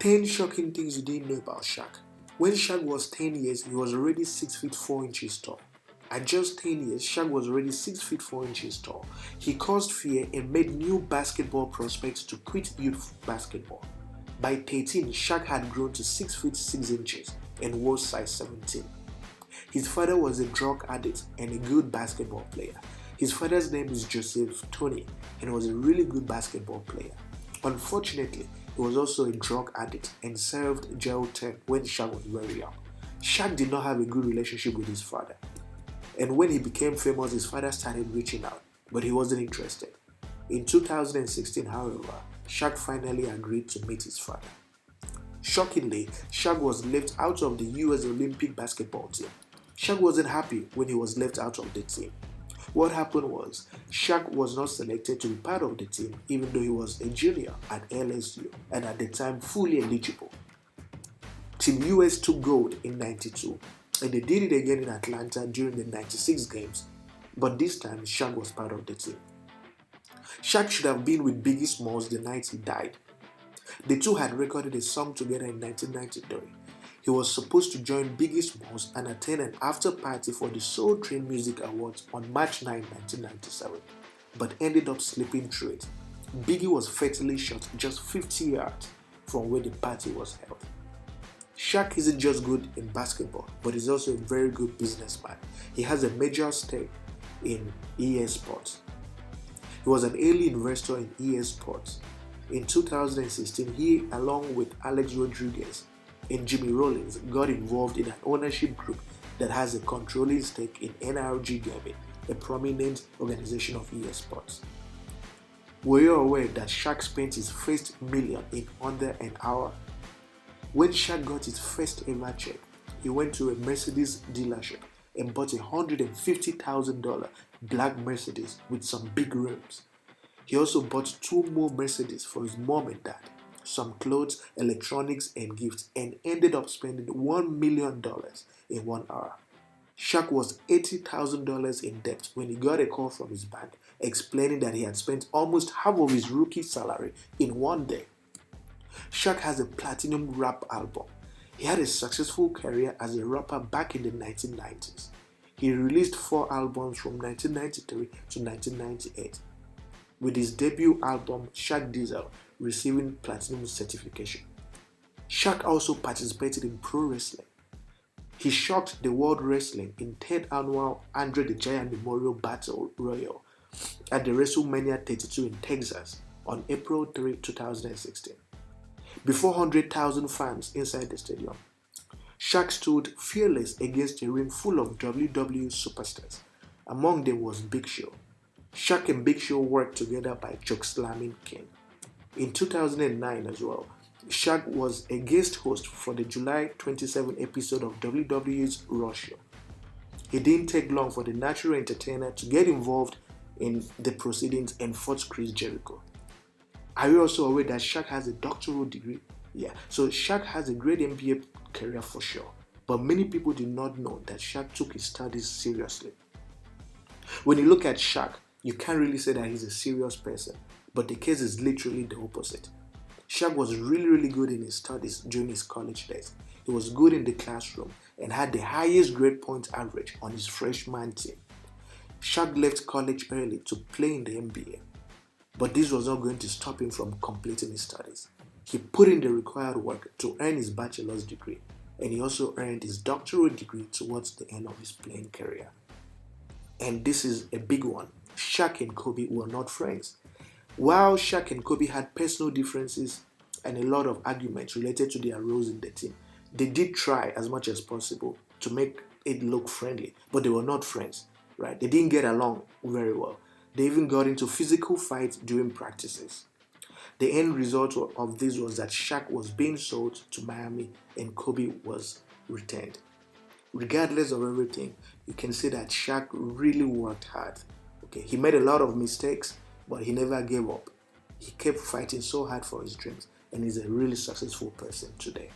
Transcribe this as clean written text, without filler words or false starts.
10 shocking things you didn't know about Shaq. When Shaq was 10 years, he was already 6 feet 4 inches tall. At just 10 years, Shaq was already 6 feet 4 inches tall. He caused fear and made new basketball prospects to quit youth basketball. By 13, Shaq had grown to 6 feet 6 inches and wore size 17. His father was a drug addict and a good basketball player. His father's name is Joseph Tony and was a really good basketball player. Unfortunately, he was also a drug addict and served jail term when Shaq was very young. Shaq did not have a good relationship with his father. And when he became famous, his father started reaching out, but he wasn't interested. In 2016, however, Shaq finally agreed to meet his father. Shockingly, Shaq was left out of the US Olympic basketball team. Shaq wasn't happy when he was left out of the team. What happened was, Shaq was not selected to be part of the team even though he was a junior at LSU and at the time fully eligible. Team US took gold in 92 and they did it again in Atlanta during the 96 games, but this time Shaq was part of the team. Shaq should have been with Biggie Smalls the night he died. The two had recorded a song together in 1993. He was supposed to join Biggie Smalls and attend an after party for the Soul Train Music Awards on March 9, 1997, but ended up slipping through it. Biggie was fatally shot just 50 yards from where the party was held. Shaq isn't just good in basketball, but he's also a very good businessman. He has a major stake in EA Sports. He was an early investor in EA Sports. In 2016, he, along with Alex Rodriguez and Jimmy Rollins, got involved in an ownership group that has a controlling stake in NRG Gaming, a prominent organization of EA Sports. Were you aware that Shaq spent his first million in under an hour? When Shaq got his first ever check, he went to a Mercedes dealership and bought a $150,000 black Mercedes with some big rims. He also bought 2 more Mercedes for his mom and dad, some clothes, electronics, and gifts, and ended up spending $1 million in 1 hour. Shaq was $80,000 in debt when he got a call from his bank explaining that he had spent almost half of his rookie salary in one day. Shaq has a platinum rap album. He had a successful career as a rapper back in the 1990s. He released 4 albums from 1993 to 1998, with his debut album Shaq Diesel receiving platinum certification. Shaq also participated in pro wrestling. He shocked the world wrestling in 3rd annual Andre the Giant Memorial Battle Royal at the WrestleMania 32 in Texas on April 3, 2016. Before 100,000 fans inside the stadium, Shaq stood fearless against a ring full of WWE superstars. Among them was Big Show. Shaq and Big Show worked together by chokeslamming King. In 2009 as well, Shaq was a guest host for the July 27 episode of WWE's Raw Show. It didn't take long for the natural entertainer to get involved in the proceedings and fought Chris Jericho. Are you also aware that Shaq has a doctoral degree? Yeah, so Shaq has a great NBA career for sure, but many people do not know that Shaq took his studies seriously. When you look at Shaq, you can't really say that he's a serious person, but the case is literally the opposite. Shaq was really good in his studies during his college days. He was good in the classroom and had the highest grade point average on his freshman team. Shaq left college early to play in the NBA, but this was not going to stop him from completing his studies. He put in the required work to earn his bachelor's degree, and he also earned his doctoral degree towards the end of his playing career. And this is a big one. Shaq and Kobe were not friends. While Shaq and Kobe had personal differences and a lot of arguments related to their roles in the team, they did try as much as possible to make it look friendly, but they were not friends, right? They didn't get along very well. They even got into physical fights during practices. The end result of this was that Shaq was being sold to Miami and Kobe was retained. Regardless of everything, you can see that Shaq really worked hard. Okay, he made a lot of mistakes, but he never gave up. He kept fighting so hard for his dreams, and he's a really successful person today.